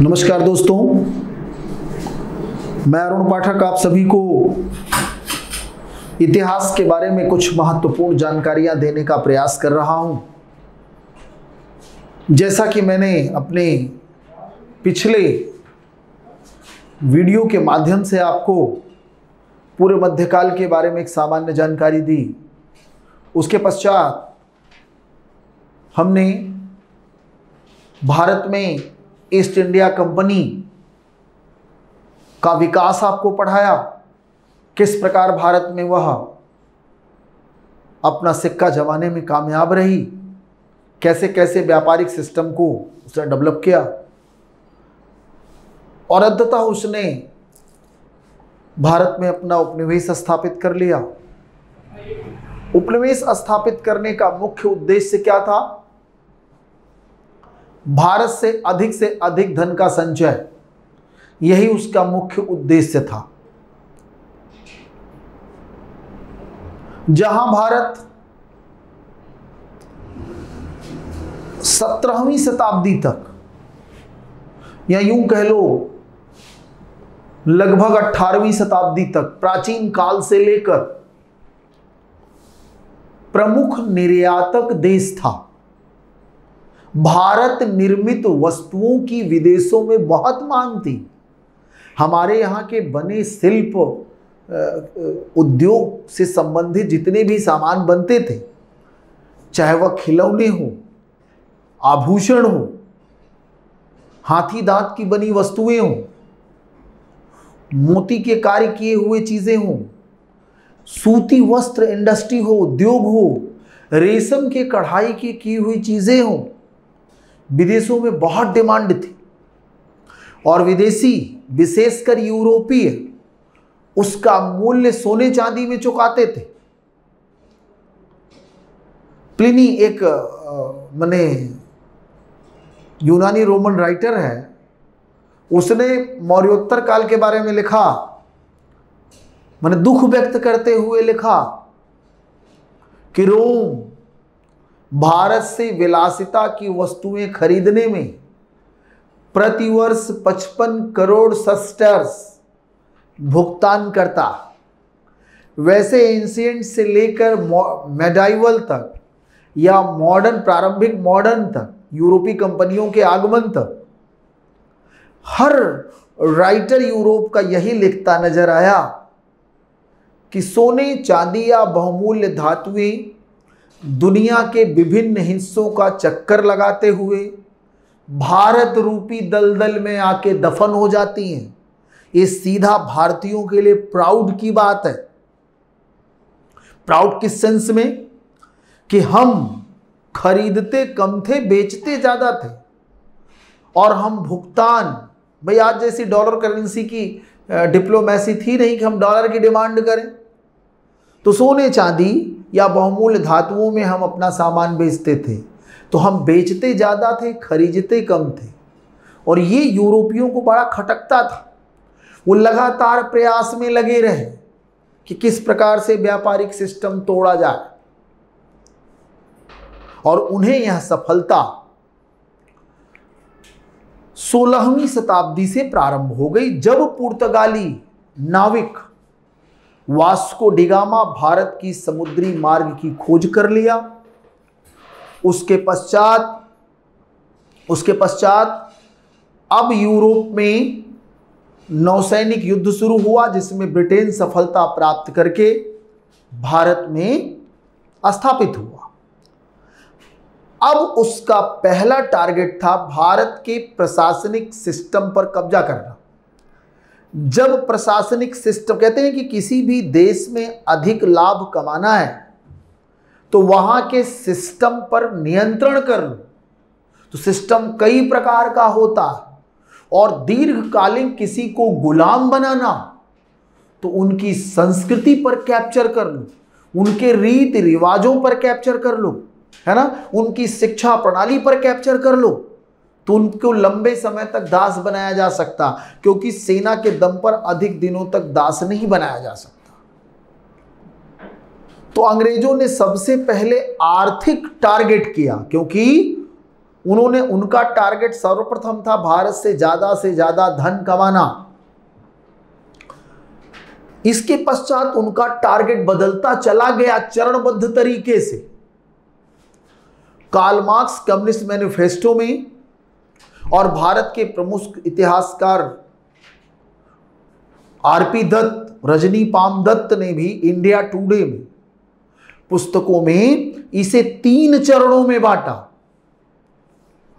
नमस्कार दोस्तों, मैं अरुण पाठक आप सभी को इतिहास के बारे में कुछ महत्वपूर्ण जानकारियां देने का प्रयास कर रहा हूं। जैसा कि मैंने अपने पिछले वीडियो के माध्यम से आपको पूरे मध्यकाल के बारे में एक सामान्य जानकारी दी, उसके पश्चात हमने भारत में ईस्ट इंडिया कंपनी का विकास आपको पढ़ाया, किस प्रकार भारत में वह अपना सिक्का जमाने में कामयाब रही, कैसे कैसे व्यापारिक सिस्टम को उसने डेवलप किया और अंततः उसने भारत में अपना उपनिवेश स्थापित कर लिया। उपनिवेश स्थापित करने का मुख्य उद्देश्य क्या था? भारत से अधिक धन का संचय, यही उसका मुख्य उद्देश्य था। जहां भारत 17वीं शताब्दी तक या यूं कह लो लगभग 18वीं शताब्दी तक प्राचीन काल से लेकर प्रमुख निर्यातक देश था। भारत निर्मित वस्तुओं की विदेशों में बहुत मांग थी। हमारे यहाँ के बने शिल्प उद्योग से संबंधित जितने भी सामान बनते थे, चाहे वह खिलौने हो, आभूषण हो, हाथी दांत की बनी वस्तुएं हो, मोती के कार्य किए हुए चीजें हो, सूती वस्त्र इंडस्ट्री हो, उद्योग हो, रेशम के कढ़ाई की हुई चीजें हो, विदेशों में बहुत डिमांड थी। और विदेशी विशेषकर यूरोपीय उसका मूल्य सोने चांदी में चुकाते थे। प्लिनी एक माने यूनानी रोमन राइटर है, उसने मौर्योत्तर काल के बारे में लिखा, माने दुख व्यक्त करते हुए लिखा कि रोम भारत से विलासिता की वस्तुएं खरीदने में प्रतिवर्ष 55 करोड़ सेस्टर्स भुगतान करता। वैसे एंशिएंट से लेकर मेडाइवल तक या प्रारंभिक मॉडर्न तक, यूरोपीय कंपनियों के आगमन तक, हर राइटर यूरोप का यही लिखता नजर आया कि सोने चांदी या बहुमूल्य धातुएं दुनिया के विभिन्न हिस्सों का चक्कर लगाते हुए भारत रूपी दलदल में आके दफन हो जाती हैं। ये सीधा भारतीयों के लिए प्राउड की बात है। प्राउड किस सेंस में कि हम खरीदते कम थे, बेचते ज्यादा थे, और हम भुगतान, भाई आज जैसी डॉलर करेंसी की डिप्लोमेसी थी नहीं कि हम डॉलर की डिमांड करें, तो सोने चांदी या बहुमूल्य धातुओं में हम अपना सामान बेचते थे, तो हम बेचते ज़्यादा थे, खरीदते कम थे। और ये यूरोपियों को बड़ा खटकता था। वो लगातार प्रयास में लगे रहे कि किस प्रकार से व्यापारिक सिस्टम तोड़ा जाए, और उन्हें यह सफलता 16वीं शताब्दी से प्रारंभ हो गई, जब पुर्तगाली नाविक वास्को डिगामा भारत की समुद्री मार्ग की खोज कर लिया। उसके पश्चात अब यूरोप में नौसैनिक युद्ध शुरू हुआ, जिसमें ब्रिटेन सफलता प्राप्त करके भारत में स्थापित हुआ। अब उसका पहला टारगेट था भारत के प्रशासनिक सिस्टम पर कब्जा करना। जब प्रशासनिक सिस्टम, कहते हैं कि किसी भी देश में अधिक लाभ कमाना है तो वहां के सिस्टम पर नियंत्रण कर लो। तो सिस्टम कई प्रकार का होता है, और दीर्घकालीन किसी को गुलाम बनाना तो उनकी संस्कृति पर कैप्चर कर लो, उनके रीति रिवाजों पर कैप्चर कर लो, है ना, उनकी शिक्षा प्रणाली पर कैप्चर कर लो, तो उनको लंबे समय तक दास बनाया जा सकता, क्योंकि सेना के दम पर अधिक दिनों तक दास नहीं बनाया जा सकता। तो अंग्रेजों ने सबसे पहले आर्थिक टारगेट किया, क्योंकि उन्होंने, उनका टारगेट सर्वप्रथम था भारत से ज्यादा धन कमाना। इसके पश्चात उनका टारगेट बदलता चला गया चरणबद्ध तरीके से। कार्ल मार्क्स कम्युनिस्ट मैनिफेस्टो में और भारत के प्रमुख इतिहासकार आरपी दत्त, रजनी पाम दत्त ने भी इंडिया टुडे में पुस्तकों में इसे 3 चरणों में बांटा।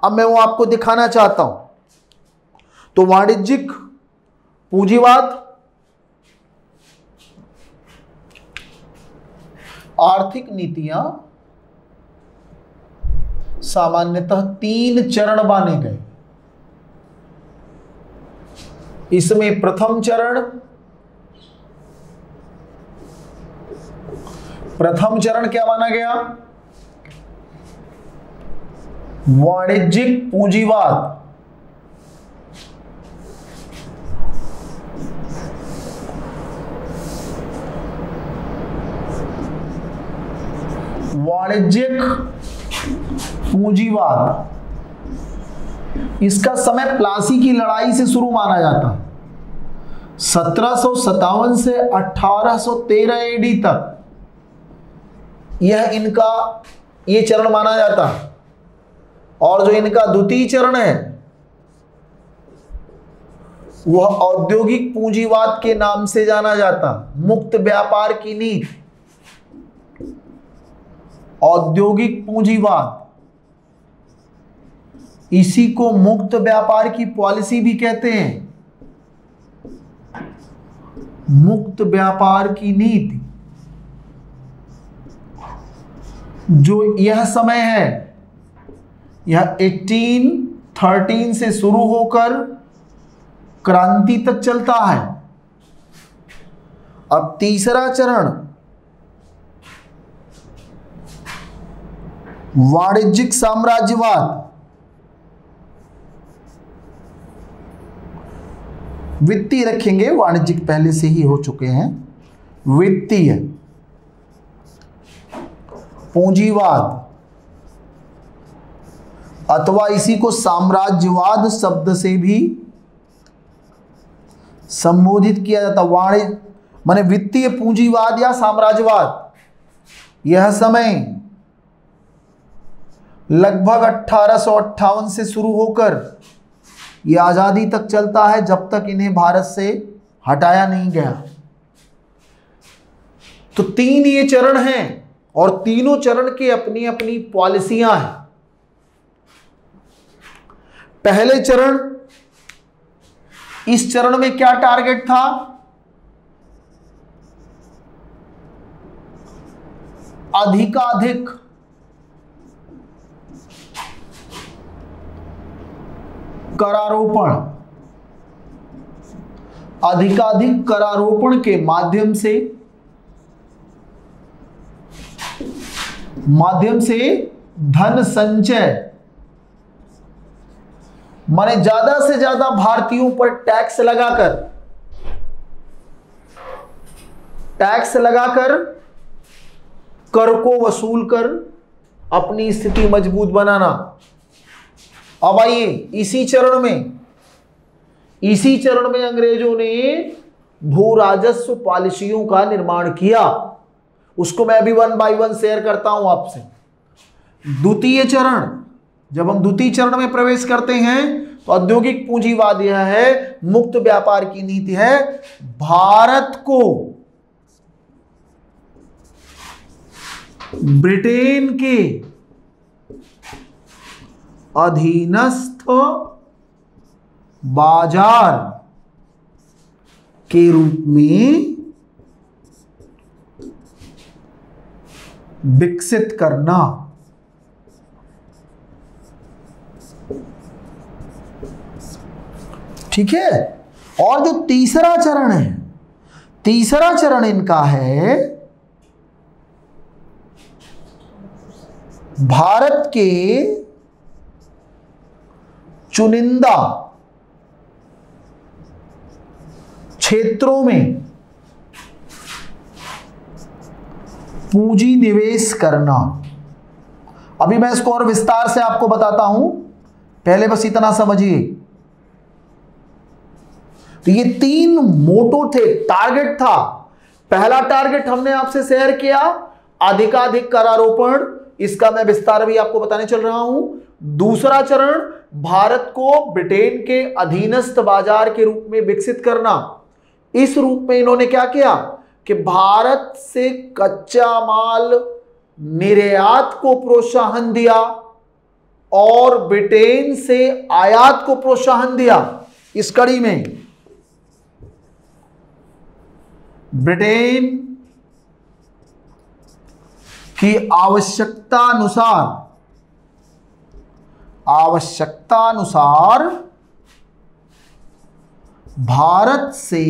अब मैं वो आपको दिखाना चाहता हूं। तो वाणिज्यिक पूंजीवाद, आर्थिक नीतियां सामान्यतः 3 चरण माने गए। इसमें प्रथम चरण क्या माना गया? वाणिज्यिक पूंजीवाद। वाणिज्यिक पूंजीवाद, इसका समय प्लासी की लड़ाई से शुरू माना जाता है। 1757 से 1813 एडी तक ये चरण माना जाता है। और जो इनका द्वितीय चरण है वह औद्योगिक पूंजीवाद के नाम से जाना जाता। मुक्त व्यापार की नीति, औद्योगिक पूंजीवाद, इसी को मुक्त व्यापार की पॉलिसी भी कहते हैं। मुक्त व्यापार की नीति, जो यह समय है, यह 1813 से शुरू होकर क्रांति तक चलता है। अब तीसरा चरण वाणिज्यिक साम्राज्यवाद। वित्तीय रखेंगे, वाणिज्यिक पहले से ही हो चुके हैं। वित्तीय पूंजीवाद अथवा इसी को साम्राज्यवाद शब्द से भी संबोधित किया जाता। वाणिज्य माने वित्तीय पूंजीवाद या साम्राज्यवाद। यह समय लगभग 1858 से शुरू होकर यह आजादी तक चलता है, जब तक इन्हें भारत से हटाया नहीं गया। तो 3 ये चरण हैं और तीनों चरण की अपनी अपनी पॉलिसियां हैं। पहले चरण, इस चरण में क्या टारगेट था? अधिकाधिक करारोपण। अधिकाधिक करारोपण के माध्यम से धन संचय, माने ज्यादा से ज्यादा भारतीयों पर टैक्स लगाकर कर को वसूल कर अपनी स्थिति मजबूत बनाना। अब आइए इसी चरण में अंग्रेजों ने भू राजस्व पॉलिसियों का निर्माण किया। उसको मैं अभी 1 बाय 1 शेयर करता हूं आपसे। द्वितीय चरण, जब हम द्वितीय चरण में प्रवेश करते हैं तो औद्योगिक पूंजीवाद यह है, मुक्त व्यापार की नीति है। भारत को ब्रिटेन के अधीनस्थ बाजार के रूप में विकसित करना। ठीक है। और जो तीसरा चरण है, तीसरा चरण इनका है भारत के चुनिंदा क्षेत्रों में पूंजी निवेश करना। अभी मैं इसको और विस्तार से आपको बताता हूं, पहले बस इतना समझिए। तो ये 3 मोटो थे, टारगेट था। पहला टारगेट हमने आपसे शेयर किया, अधिकाधिक करारोपण, इसका मैं विस्तार भी आपको बताने चल रहा हूं। दूसरा चरण, भारत को ब्रिटेन के अधीनस्थ बाजार के रूप में विकसित करना। इस रूप में इन्होंने क्या किया कि भारत से कच्चा माल निर्यात को प्रोत्साहन दिया और ब्रिटेन से आयात को प्रोत्साहन दिया। इस कड़ी में ब्रिटेन की आवश्यकता अनुसार भारत से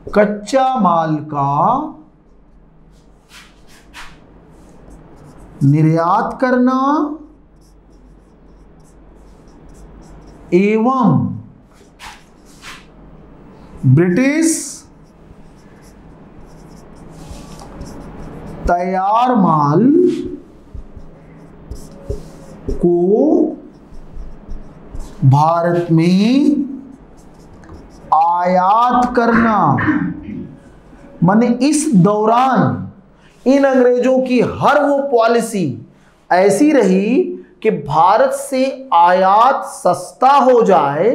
कच्चा माल का निर्यात करना एवं ब्रिटिश तैयार माल को भारत में आयात करना। माने इस दौरान इन अंग्रेजों की हर वो पॉलिसी ऐसी रही कि भारत से आयात सस्ता हो जाए,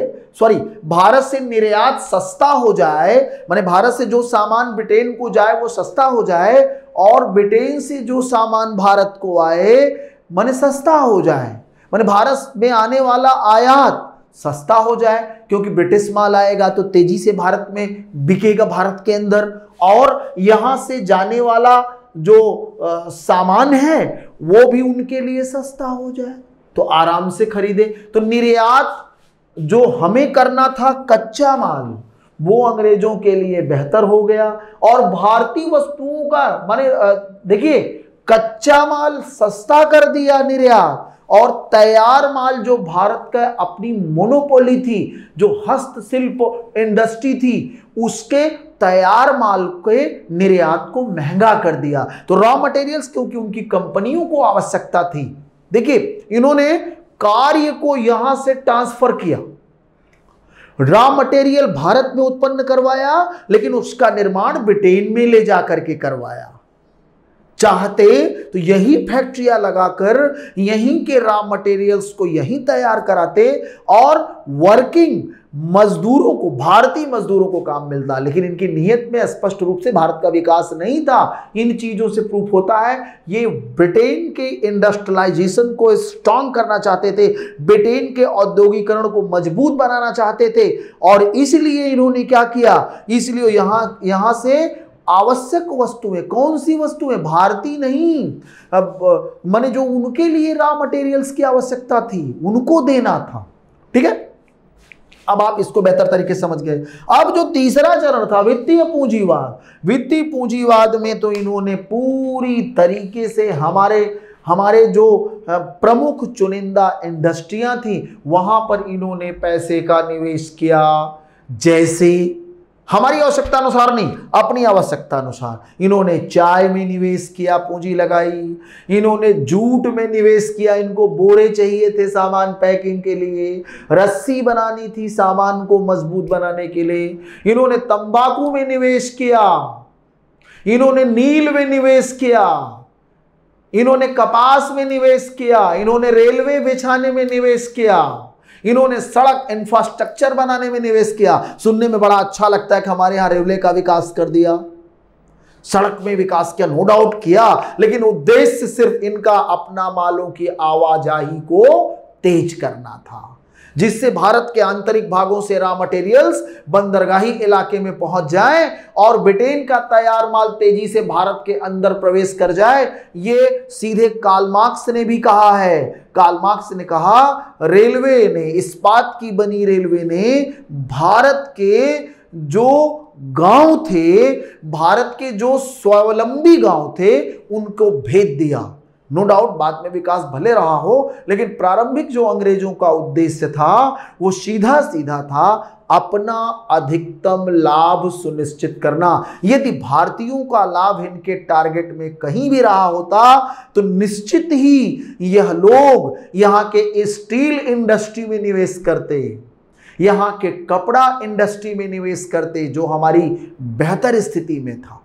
भारत से निर्यात सस्ता हो जाए, माने भारत से जो सामान ब्रिटेन को जाए वो सस्ता हो जाए और ब्रिटेन से जो सामान भारत को आए माने सस्ता हो जाए, माने भारत में आने वाला आयात सस्ता हो जाए, क्योंकि ब्रिटिश माल आएगा तो तेजी से भारत में बिकेगा भारत के अंदर, और यहां से जाने वाला जो सामान है वो भी उनके लिए सस्ता हो जाए तो आराम से खरीदे। तो निर्यात जो हमें करना था कच्चा माल वो अंग्रेजों के लिए बेहतर हो गया और भारतीय वस्तुओं का माने देखिए कच्चा माल सस्ता कर दिया निर्यात, और तैयार माल जो भारत का अपनी मोनोपोली थी, जो हस्तशिल्प इंडस्ट्री थी, उसके तैयार माल के निर्यात को महंगा कर दिया। तो रॉ मटेरियल्स क्योंकि उनकी कंपनियों को आवश्यकता थी, देखिए इन्होंने कार्य को यहां से ट्रांसफर किया, रॉ मटेरियल भारत में उत्पन्न करवाया लेकिन उसका निर्माण ब्रिटेन में ले जाकर के करवाया। चाहते तो यही फैक्ट्रियां लगाकर यहीं के रॉ मटेरियल्स को यहीं तैयार कराते और वर्किंग मजदूरों को, भारतीय मजदूरों को काम मिलता, लेकिन इनकी नीयत में स्पष्ट रूप से भारत का विकास नहीं था। इन चीजों से प्रूफ होता है ये ब्रिटेन के इंडस्ट्रियलाइजेशन को स्ट्रांग करना चाहते थे, ब्रिटेन के औद्योगिकरण को मजबूत बनाना चाहते थे, और इसलिए इन्होंने क्या किया, इसलिए यहां से आवश्यक वस्तुएं, कौन सी वस्तुएं, भारतीय नहीं, अब माने जो उनके लिए रॉ मटेरियल्स की आवश्यकता थी उनको देना था। ठीक है, अब आप इसको बेहतर तरीके से समझ गए। अब जो तीसरा चरण था वित्तीय पूंजीवाद, वित्तीय पूंजीवाद में तो इन्होंने पूरी तरीके से हमारे जो प्रमुख चुनिंदा इंडस्ट्रियां थी वहां पर इन्होंने पैसे का निवेश किया, जैसे हमारी आवश्यकता अनुसार नहीं, अपनी आवश्यकता अनुसार। इन्होंने चाय में निवेश किया, पूंजी लगाई, इन्होंने जूट में निवेश किया, इनको बोरे चाहिए थे सामान पैकिंग के लिए, रस्सी बनानी थी सामान को मजबूत बनाने के लिए, इन्होंने तंबाकू में निवेश किया, इन्होंने नील में निवेश किया, इन्होंने कपास में निवेश किया, इन्होंने रेलवे बिछाने में निवेश किया, इन्होंने सड़क इंफ्रास्ट्रक्चर बनाने में निवेश किया। सुनने में बड़ा अच्छा लगता है कि हमारे यहां रेलवे का विकास कर दिया, सड़क में विकास किया, नो डाउट किया, लेकिन उद्देश्य सिर्फ इनका अपना मालों की आवाजाही को तेज करना था, जिससे भारत के आंतरिक भागों से रॉ मटेरियल्स बंदरगाही इलाके में पहुंच जाए और ब्रिटेन का तैयार माल तेजी से भारत के अंदर प्रवेश कर जाए। ये सीधे कार्ल मार्क्स ने भी कहा है। कार्ल मार्क्स ने कहा रेलवे ने, इस्पात की बनी रेलवे ने भारत के जो गांव थे, भारत के जो स्वावलंबी गांव थे उनको भेज दिया। नो डाउट बाद में विकास भले रहा हो, लेकिन प्रारंभिक जो अंग्रेजों का उद्देश्य था वो सीधा सीधा था, अपना अधिकतम लाभ सुनिश्चित करना। यदि भारतीयों का लाभ इनके टारगेट में कहीं भी रहा होता तो निश्चित ही यह लोग यहां के स्टील इंडस्ट्री में निवेश करते, यहां के कपड़ा इंडस्ट्री में निवेश करते, जो हमारी बेहतर स्थिति में था।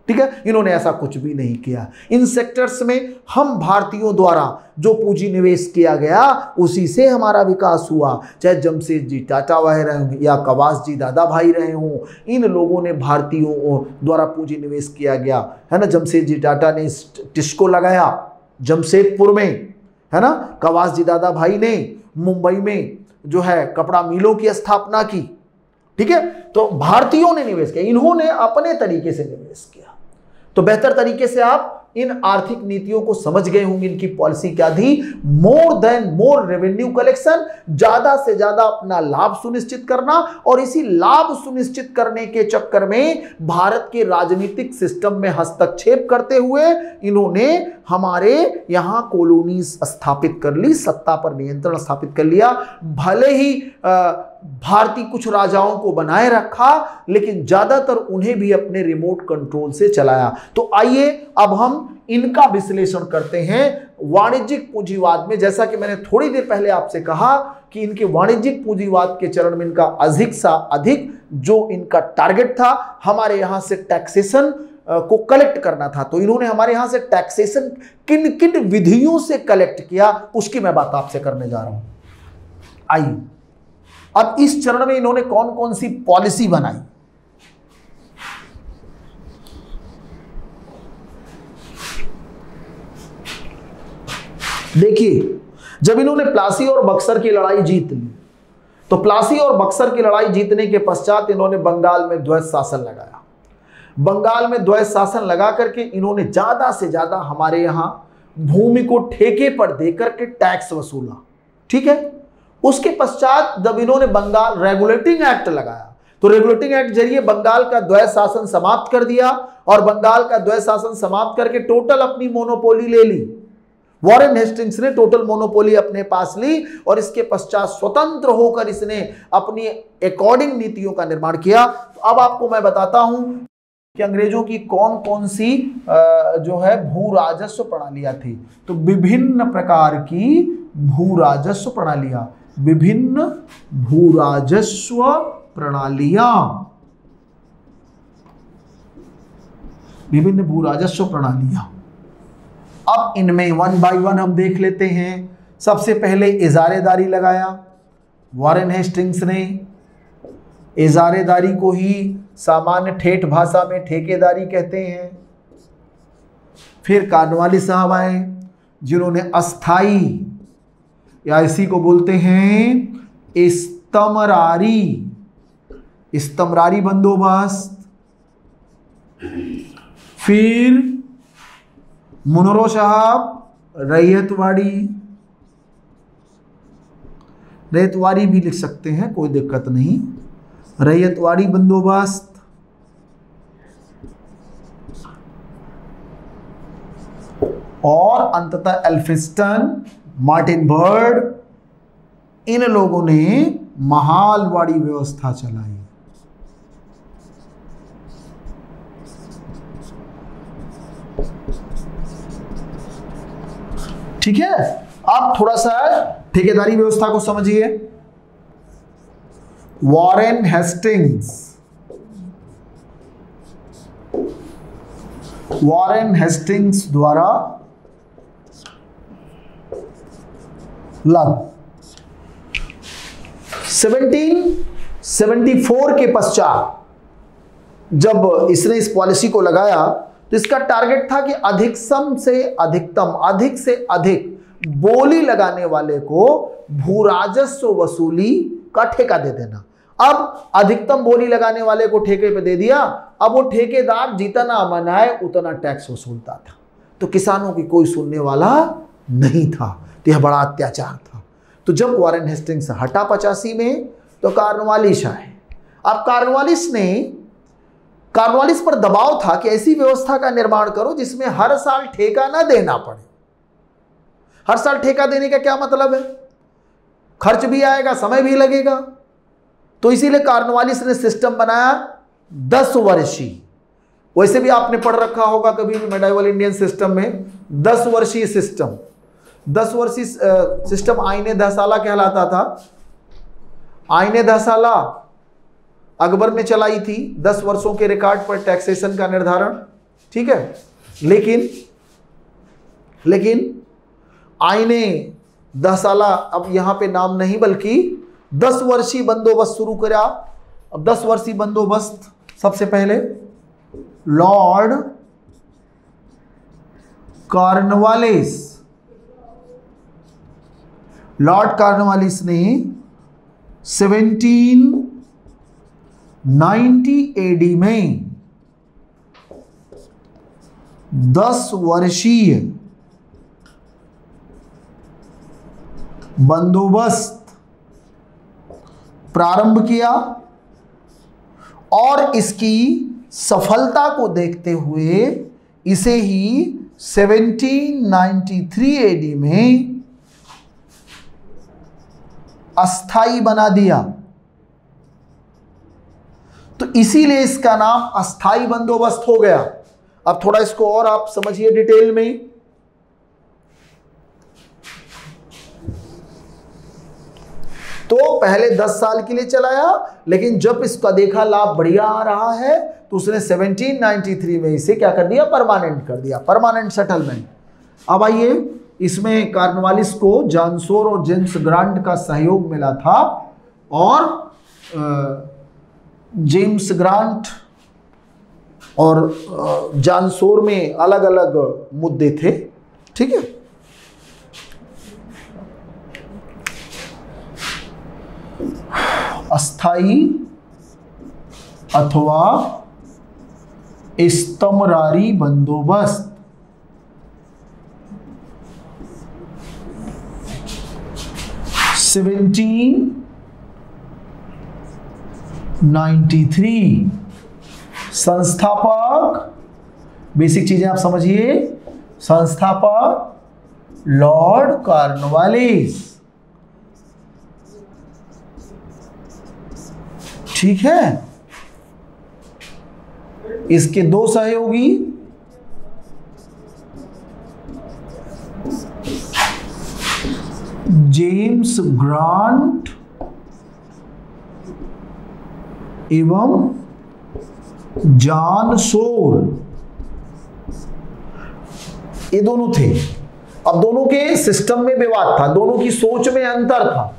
ठीक है, इन्होंने ऐसा कुछ भी नहीं किया। इन सेक्टर्स में हम भारतीयों द्वारा जो पूंजी निवेश किया गया उसी से हमारा विकास हुआ। चाहे जमशेद जी टाटा वह रहे हों या कवास जी दादा भाई रहे हों, इन लोगों ने भारतीयों द्वारा पूंजी निवेश किया गया है ना। जमशेद जी टाटा ने टिस्को लगाया जमशेदपुर में, है ना। कवास जी दादा भाई ने मुंबई में जो है कपड़ा मिलों की स्थापना की। ठीक है, तो भारतीयों ने निवेश किया, इन्होंने अपने तरीके से निवेश किया। तो बेहतर तरीके से आप इन आर्थिक नीतियों को समझ गए होंगे। इनकी पॉलिसी क्या थी? More than more revenue collection, ज्यादा से ज्यादा अपना लाभ सुनिश्चित करना, और इसी लाभ सुनिश्चित करने के चक्कर में भारत के राजनीतिक सिस्टम में हस्तक्षेप करते हुए इन्होंने हमारे यहां कॉलोनी स्थापित कर ली, सत्ता पर नियंत्रण स्थापित कर लिया। भले ही भारतीय कुछ राजाओं को बनाए रखा, लेकिन ज्यादातर उन्हें भी अपने रिमोट कंट्रोल से चलाया। तो आइए अब हम इनका विश्लेषण करते हैं वाणिज्यिक पूंजीवाद में। जैसा कि मैंने थोड़ी देर पहले आपसे कहा कि इनके वाणिज्यिक पूंजीवाद के चरण में इनका अधिक जो इनका टारगेट था, हमारे यहां से टैक्सेशन को कलेक्ट करना था। तो इन्होंने हमारे यहां से टैक्सेशन किन किन विधियों से कलेक्ट किया, उसकी मैं बात आपसे करने जा रहा हूं। आइए अब इस चरण में इन्होंने कौन कौन सी पॉलिसी बनाई। देखिए, जब इन्होंने प्लासी और बक्सर की लड़ाई जीत ली, तो प्लासी और बक्सर की लड़ाई जीतने के पश्चात इन्होंने बंगाल में द्वैध शासन लगाया। बंगाल में द्वैध शासन लगा करके इन्होंने ज्यादा से ज्यादा हमारे यहां भूमि को ठेके पर देकर के टैक्स वसूला। ठीक है, उसके पश्चात जब इन्होंने बंगाल रेगुलेटिंग एक्ट लगाया, तो रेगुलेटिंग एक्ट जरिए बंगाल का द्वैध शासन समाप्त कर दिया, और बंगाल का द्वैध शासन समाप्त करके टोटल अपनी मोनोपोली ले ली। वॉरेन हेस्टिंग्स ने टोटल मोनोपोली अपने पास ली, और इसके पश्चात स्वतंत्र होकर इसने अपनी अकॉर्डिंग नीतियों का निर्माण किया। तो अब आपको मैं बताता हूं कि अंग्रेजों की कौन कौन सी जो है भू राजस्व प्रणालियां थी। तो विभिन्न प्रकार की भू राजस्व प्रणालियां, विभिन्न भू राजस्व प्रणालियां, विभिन्न भू राजस्व प्रणालियां। अब इनमें वन बाय वन हम देख लेते हैं। सबसे पहले इजारेदारी लगाया वॉरेन हेस्टिंग्स ने। इजारेदारी को ही सामान्य ठेठ भाषा में ठेकेदारी कहते हैं। फिर कार्नवालिस साहब आए, जिन्होंने अस्थाई या इसी को बोलते हैं इस्तमरारी बंदोबस्त। फिर मुनरो साहब रैयतवाड़ी भी लिख सकते हैं, कोई दिक्कत नहीं, रैयतवाड़ी बंदोबस्त। और अंततः एल्फिंस्टन, मार्टिन बर्ड, इन लोगों ने महालवाड़ी व्यवस्था चलाई। ठीक है, आप थोड़ा सा ठेकेदारी व्यवस्था को समझिए। वॉरेन हेस्टिंग्स द्वारा लागू 1774 के पश्चात जब इसने इस पॉलिसी को लगाया, तो इसका टारगेट था कि अधिक से अधिक बोली लगाने वाले को भू राजस्व वसूली का ठेका दे देना। अब अधिकतम बोली लगाने वाले को ठेके पे दे दिया, अब वो ठेकेदार जितना मनाए उतना टैक्स वसूलता था। तो किसानों की कोई सुनने वाला नहीं था। तो यह बड़ा अत्याचार था। तो जब वॉरेन हेस्टिंग्स हटा 85 में, तो कार्नवालिस आए। अब कार्नवालिस पर दबाव था कि ऐसी व्यवस्था का निर्माण करो जिसमें हर साल ठेका ना देना पड़े। हर साल ठेका देने का क्या मतलब है? खर्च भी आएगा, समय भी लगेगा। तो इसीलिए कॉर्नवालिस ने सिस्टम बनाया 10 वर्षीय। वैसे भी आपने पढ़ रखा होगा कभी भी मेडाइवल इंडियन सिस्टम में 10 वर्षीय सिस्टम। 10 वर्षीय सिस्टम आईने दहसाला कहलाता था। आईने दहसाला अकबर ने चलाई थी 10 वर्षों के रिकॉर्ड पर टैक्सेशन का निर्धारण, ठीक है। लेकिन आईने दहसाला अब यहां पे नाम नहीं बल्कि 10 वर्षीय बंदोबस्त शुरू करा। अब 10 वर्षीय बंदोबस्त सबसे पहले लॉर्ड कॉर्नवालिस ने 1790 एडी में 10 वर्षीय बंदोबस्त प्रारंभ किया और इसकी सफलता को देखते हुए इसे ही 1793 एडी में अस्थाई बना दिया। तो इसीलिए इसका नाम अस्थाई बंदोबस्त हो गया। अब थोड़ा इसको और आप समझिए डिटेल में। तो पहले 10 साल के लिए चलाया, लेकिन जब इसका देखा लाभ बढ़िया आ रहा है तो उसने 1793 में इसे क्या कर दिया, परमानेंट कर दिया, परमानेंट सेटलमेंट। अब आइए, इसमें कॉर्नवालिस को जानसोर और जेम्स ग्रांट का सहयोग मिला था और जेम्स ग्रांट और जानसोर में अलग अलग मुद्दे थे, ठीक है। अस्थाई अथवा इस्तमरारी बंदोबस्त, सेवेंटीन 93 संस्थापक, बेसिक चीजें आप समझिए, संस्थापक लॉर्ड कॉर्नवालिस, ठीक है। इसके दो सहयोगी जेम्स ग्रांट एवं जॉन सोर, ये दोनों थे। अब दोनों के सिस्टम में विवाद था, दोनों की सोच में अंतर था।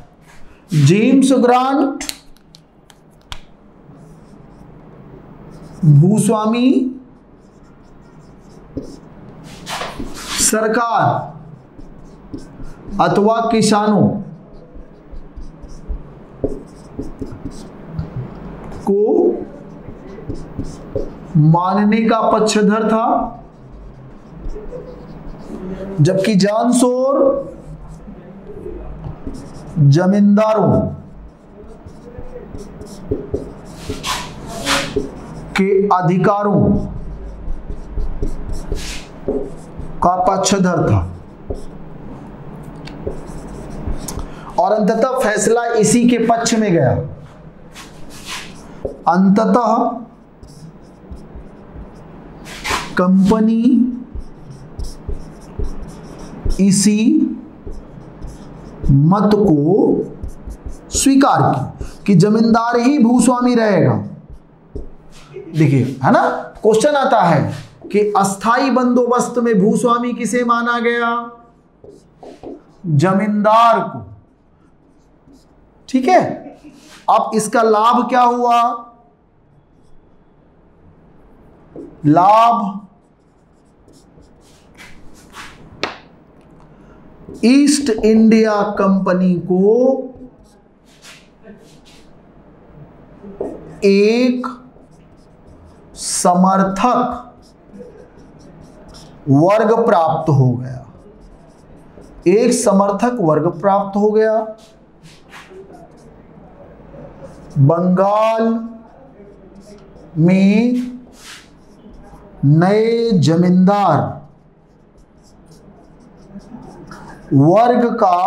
जेम्स ग्रांट भूस्वामी सरकार अथवा किसानों को मानने का पक्षधर था, जबकि जानसोर जमींदारों के अधिकारों का पक्षधर था। और अंततः फैसला इसी के पक्ष में गया। अंततः कंपनी इसी मत को स्वीकार की कि जमींदार ही भूस्वामी रहेगा। देखिए, है ना, क्वेश्चन आता है कि अस्थाई बंदोबस्त में भूस्वामी किसे माना गया, जमींदार को, ठीक है। अब इसका लाभ क्या हुआ, लाभ ईस्ट इंडिया कंपनी को एक समर्थक वर्ग प्राप्त हो गया, एक समर्थक वर्ग प्राप्त हो गया। बंगाल में नए जमींदार वर्ग का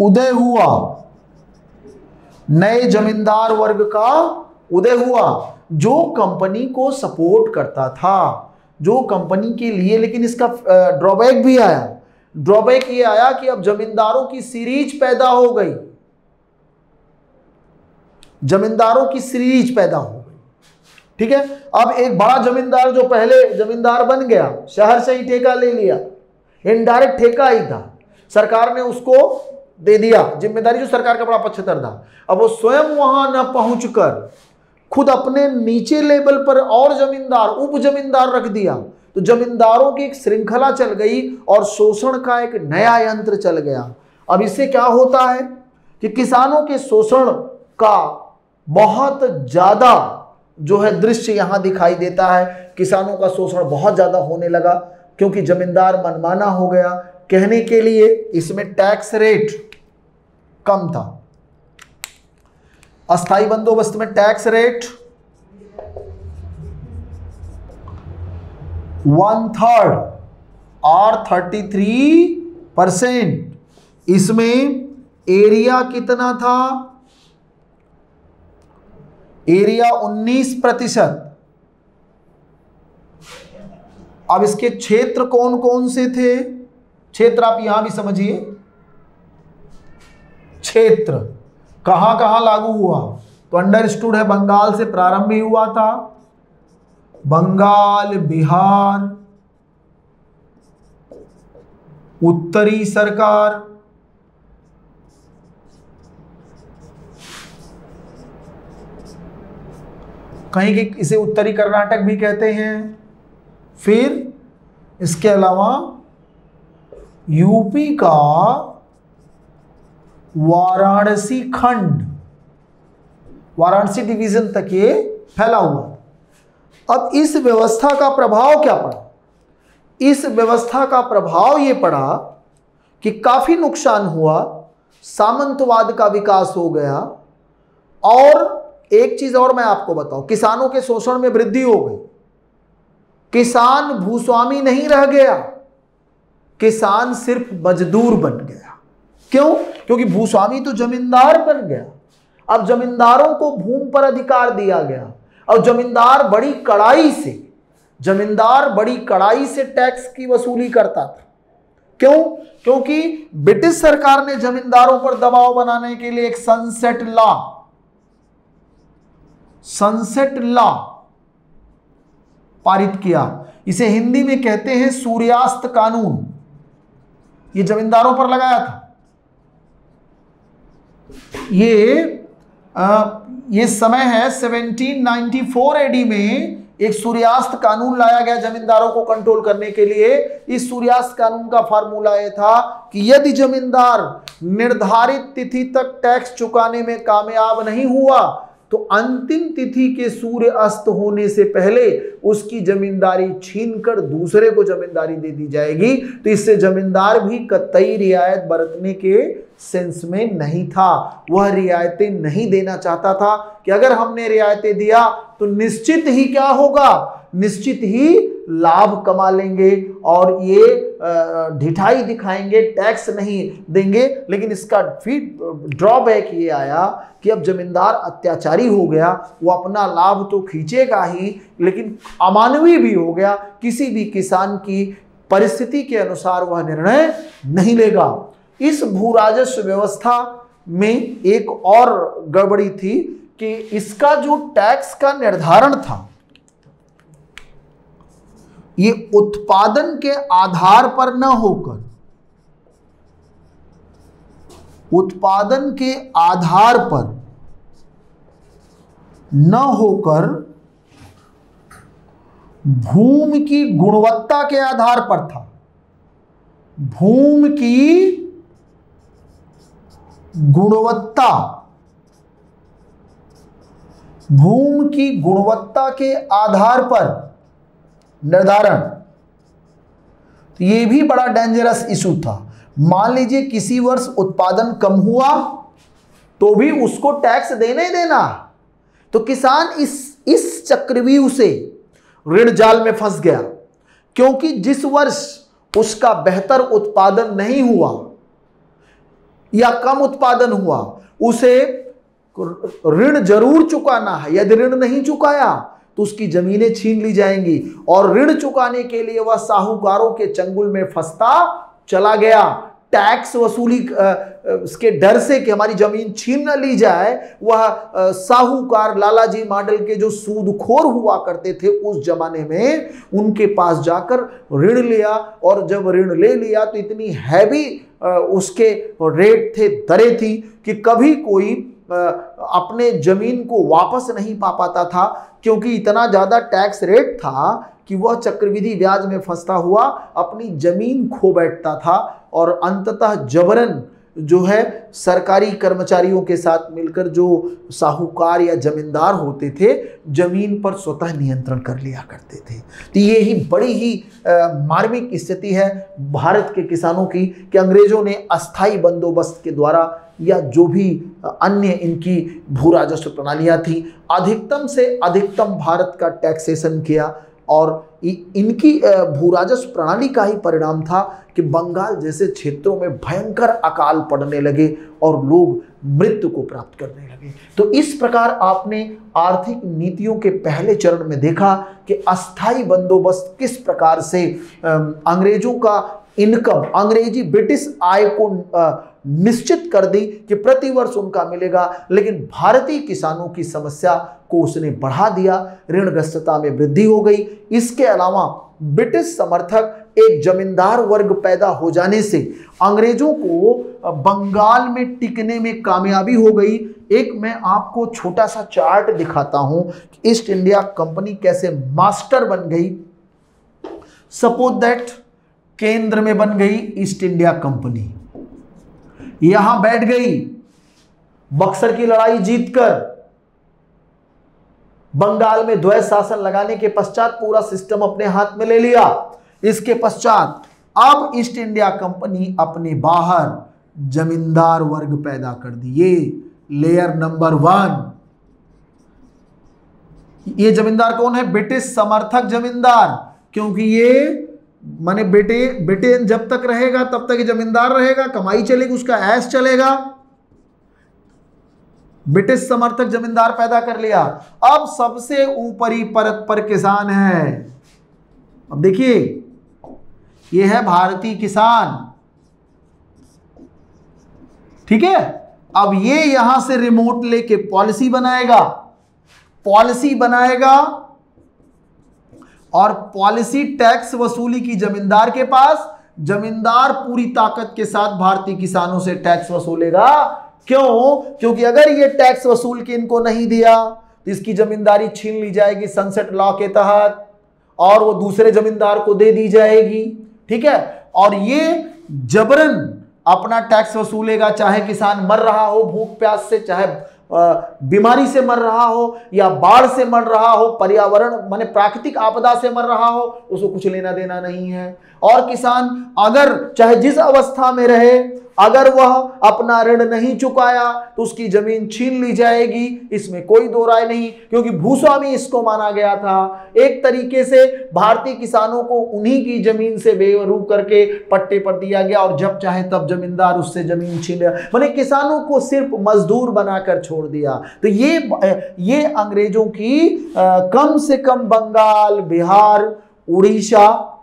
उदय हुआ नए जमींदार वर्ग का उदय हुआ जो कंपनी को सपोर्ट करता था, जो कंपनी के लिए। लेकिन इसका ड्रॉबैक भी आया। ड्रॉबैक ये आया कि अब जमींदारों की सीरीज पैदा हो गई, जमींदारों की सीरीज पैदा हो गई। ठीक है, अब एक बड़ा जमींदार जो पहले जमींदार बन गया, शहर से ही ठेका ले लिया, इनडायरेक्ट ठेका ही था, सरकार ने उसको दे दिया जिम्मेदारी, जो सरकार का बड़ा पक्षधर था। अब वो स्वयं वहां न पहुंचकर खुद अपने नीचे लेवल पर और जमींदार, उप जमींदार रख दिया, तो जमींदारों की एक श्रृंखला चल गई और शोषण का एक नया यंत्र चल गया। अब इससे क्या होता है कि किसानों के शोषण का बहुत ज्यादा जो है दृश्य यहां दिखाई देता है। किसानों का शोषण बहुत ज्यादा होने लगा क्योंकि जमींदार मनमाना हो गया। कहने के लिए इसमें टैक्स रेट कम था, अस्थाई बंदोबस्त में टैक्स रेट 1/3 और 33%। इसमें एरिया कितना था? एरिया 19%। अब इसके क्षेत्र कौन कौन से थे? क्षेत्र आप यहां भी समझिए, क्षेत्र कहां कहां लागू हुआ तो अंडरस्टूड है बंगाल से प्रारंभ ही हुआ था, बंगाल, बिहार, उत्तरी सरकार, कहीं कि इसे उत्तरी कर्नाटक भी कहते हैं। फिर इसके अलावा यूपी का वाराणसी खंड, वाराणसी डिवीजन तक ये फैला हुआ। अब इस व्यवस्था का प्रभाव क्या पड़ा? इस व्यवस्था का प्रभाव ये पड़ा कि काफी नुकसान हुआ, सामंतवाद का विकास हो गया। और एक चीज और मैं आपको बताऊं, किसानों के शोषण में वृद्धि हो गई। किसान भूस्वामी नहीं रह गया, किसान सिर्फ मजदूर बन गया। क्यों? क्योंकि भूस्वामी तो जमींदार बन गया। अब जमींदारों को भूमि पर अधिकार दिया गया। अब जमींदार बड़ी कड़ाई से टैक्स की वसूली करता था। क्यों? क्योंकि ब्रिटिश सरकार ने जमींदारों पर दबाव बनाने के लिए एक सनसेट लॉ पारित किया। इसे हिंदी में कहते हैं सूर्यास्त कानून। ये जमींदारों पर लगाया था। ये समय है 1794 एडी में एक सूर्यास्त कानून लाया गया जमींदारों को कंट्रोल करने के लिए। इस सूर्यास्त कानून का फार्मूला यह था कि यदि जमींदार निर्धारित तिथि तक टैक्स चुकाने में कामयाब नहीं हुआ तो अंतिम तिथि के सूर्य अस्त होने से पहले उसकी जमींदारी छीनकर दूसरे को जमींदारी दे दी जाएगी। तो इससे जमींदार भी कतई रियायत बरतने के सेंस में नहीं था। वह रियायतें नहीं देना चाहता था कि अगर हमने रियायतें दिया तो निश्चित ही क्या होगा, निश्चित ही लाभ कमा लेंगे और ये ढिठाई दिखाएंगे, टैक्स नहीं देंगे। लेकिन इसका फिर ड्रॉबैक ये आया कि अब जमींदार अत्याचारी हो गया, वो अपना लाभ तो खींचेगा ही लेकिन अमानवीय भी हो गया। किसी भी किसान की परिस्थिति के अनुसार वह निर्णय नहीं लेगा। इस भू राजस्व व्यवस्था में एक और गड़बड़ी थी कि इसका जो टैक्स का निर्धारण था ये उत्पादन के आधार पर न होकर, उत्पादन के आधार पर न होकर भूमि की गुणवत्ता के आधार पर था। भूमि की गुणवत्ता, भूमि की गुणवत्ता के आधार पर निर्धारण। तो ये भी बड़ा डेंजरस इशू था। मान लीजिए किसी वर्ष उत्पादन कम हुआ तो भी उसको टैक्स देना ही देना। तो किसान इस चक्रव्यूह से ऋण जाल में फंस गया, क्योंकि जिस वर्ष उसका बेहतर उत्पादन नहीं हुआ या कम उत्पादन हुआ उसे ऋण जरूर चुकाना है, यदि ऋण नहीं चुकाया तो उसकी जमीनें छीन ली जाएंगी, और ऋण चुकाने के लिए वह साहूकारों के चंगुल में फंसता चला गया। टैक्स वसूली के डर से कि हमारी जमीन छीन न ली जाए, वह साहूकार लालाजी मॉडल के जो सूदखोर हुआ करते थे उस जमाने में, उनके पास जाकर ऋण लिया, और जब ऋण ले लिया तो इतनी हैवी उसके रेट थे, दरें थी कि कभी कोई अपने जमीन को वापस नहीं पा पाता था, क्योंकि इतना ज्यादा टैक्स रेट था कि वह चक्रवृद्धि ब्याज में फंसता हुआ अपनी जमीन खो बैठता था, और अंततः जबरन जो है सरकारी कर्मचारियों के साथ मिलकर जो साहूकार या जमींदार होते थे जमीन पर स्वतः नियंत्रण कर लिया करते थे। तो ये ही बड़ी ही मार्मिक स्थिति है भारत के किसानों की कि अंग्रेजों ने अस्थाई बंदोबस्त के द्वारा या जो भी अन्य इनकी भू राजस्व प्रणालियां थी, अधिकतम से अधिकतम भारत का टैक्सेशन किया, और इनकी भू राजस्व प्रणाली का ही परिणाम था कि बंगाल जैसे क्षेत्रों में भयंकर अकाल पड़ने लगे और लोग मृत्यु को प्राप्त करने लगे। तो इस प्रकार आपने आर्थिक नीतियों के पहले चरण में देखा कि अस्थाई बंदोबस्त किस प्रकार से अंग्रेजों का इनकम, अंग्रेजी ब्रिटिश आय को निश्चित कर दी कि प्रतिवर्ष उनका मिलेगा, लेकिन भारतीय किसानों की समस्या को उसने बढ़ा दिया, ऋणग्रस्तता में वृद्धि हो गई। इसके अलावा ब्रिटिश समर्थक एक जमींदार वर्ग पैदा हो जाने से अंग्रेजों को बंगाल में टिकने में कामयाबी हो गई। एक मैं आपको छोटा सा चार्ट दिखाता हूं कि ईस्ट इंडिया कंपनी कैसे मास्टर बन गई। सपोज दैट केंद्र में बन गई ईस्ट इंडिया कंपनी, यहां बैठ गई, बक्सर की लड़ाई जीतकर बंगाल में द्वैध शासन लगाने के पश्चात पूरा सिस्टम अपने हाथ में ले लिया। इसके पश्चात अब ईस्ट इंडिया कंपनी अपने बाहर जमींदार वर्ग पैदा कर दिए। लेयर नंबर 1, ये जमींदार कौन है? ब्रिटिश समर्थक जमींदार, क्योंकि ये माने ब्रिटेन जब तक रहेगा तब तक ये जमींदार रहेगा, कमाई चलेगी, उसका ऐश चलेगा। ब्रिटिश समर्थक जमींदार पैदा कर लिया। अब सबसे ऊपरी परत पर किसान है। अब देखिए, ये है भारतीय किसान, ठीक है। अब ये यहां से रिमोट लेके पॉलिसी बनाएगा, और पॉलिसी टैक्स वसूली की जमींदार के पास, जमींदार पूरी ताकत के साथ भारतीय किसानों से टैक्स वसूलेगा। क्यों? क्योंकि अगर ये टैक्स वसूल के इनको नहीं दिया तो इसकी जमींदारी छीन ली जाएगी सनसेट लॉ के तहत, और वो दूसरे जमींदार को दे दी जाएगी, ठीक है। और ये जबरन अपना टैक्स वसूलेगा, चाहे किसान मर रहा हो भूख प्यास से, चाहे बीमारी से मर रहा हो, या बाढ़ से मर रहा हो, पर्यावरण माने प्राकृतिक आपदा से मर रहा हो, उसको कुछ लेना देना नहीं है। और किसान अगर चाहे जिस अवस्था में रहे, अगर वह अपना ऋण नहीं चुकाया तो उसकी जमीन छीन ली जाएगी, इसमें कोई दो राय नहीं, क्योंकि भूस्वामी इसको माना गया था। एक तरीके से भारतीय किसानों को उन्हीं की जमीन से बेवरूह करके पट्टे पर दिया गया, और जब चाहे तब जमींदार उससे जमीन छीन लिया, माने किसानों को सिर्फ मजदूर बनाकर छोड़ दिया। तो ये अंग्रेजों की कम से कम बंगाल, बिहार, उड़ीसा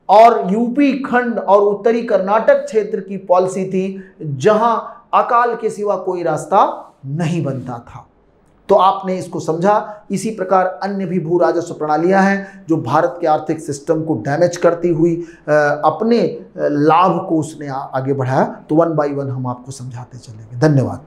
और यूपी खंड और उत्तरी कर्नाटक क्षेत्र की पॉलिसी थी, जहां अकाल के सिवा कोई रास्ता नहीं बनता था। तो आपने इसको समझा। इसी प्रकार अन्य भी भू राजस्व प्रणालियां हैं जो भारत के आर्थिक सिस्टम को डैमेज करती हुई अपने लाभ को उसने आगे बढ़ाया। तो 1 by 1 हम आपको समझाते चलेंगे। धन्यवाद।